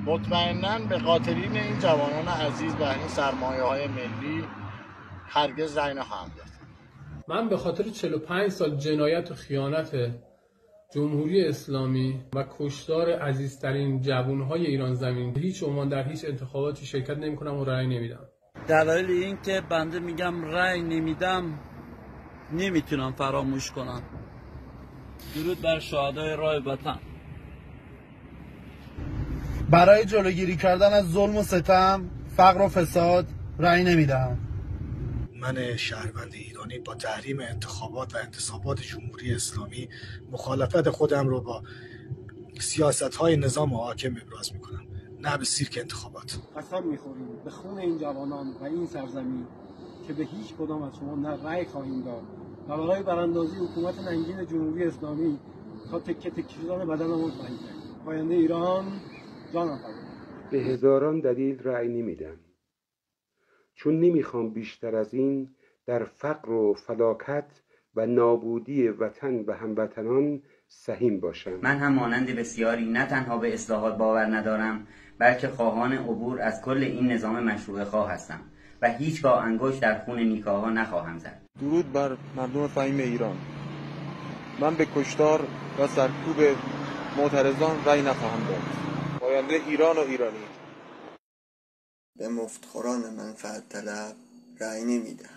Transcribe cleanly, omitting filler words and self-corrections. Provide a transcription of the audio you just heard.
مطمئناً به خاطرین این جوانان عزیز و این سرمایه‌های ملی هرگز رأی نخواهم داد. من به خاطر 45 سال جنایت و خیانت جمهوری اسلامی و کشتار عزیزترین جوانهای ایران زمین هیچ عنوان در هیچ انتخاباتی شرکت نمی‌کنم و رأی نمیدم. دلایل این که بنده میگم رأی نمیدم نمیتونم فراموش کنم. درود بر شهدای راه وطن. برای جلوگیری کردن از ظلم و ستم، فقر و فساد رأی نمیدم. من شهروند ایرانی با تحریم انتخابات و انتصابات جمهوری اسلامی مخالفت خودم رو با سیاست‌های نظام حاکم ابراز می‌کنم، نه به سیرک انتخابات. قسم می‌خوریم به خون این جوانان و این سرزمین که به هیچ کدام از شما نه رأی خواهیم داد و برای براندازی حکومت ننگین جمهوری اسلامی تا تکه تکه شدن بدنمون خواهیم کرد. پاینده ایران جانم فدا. به هزاران دلیل رأی نمیدم، چون نمیخوام بیشتر از این در فقر و فلاکت و نابودی وطن و هموطنان سهیم باشم. من هم مانند بسیاری نه تنها به اصلاحات باور ندارم، بلکه خواهان عبور از کل این نظام مشروع خواه هستم و هیچگاه انگشت در خون نیکاها نخواهم زد. درود بر مردم فهیم ایران. من به کشتار و سرکوب معترضان رأی نخواهم داد. پاینده ایران و ایرانی. به مفتخوران منفعت طلب رأی نمیدم.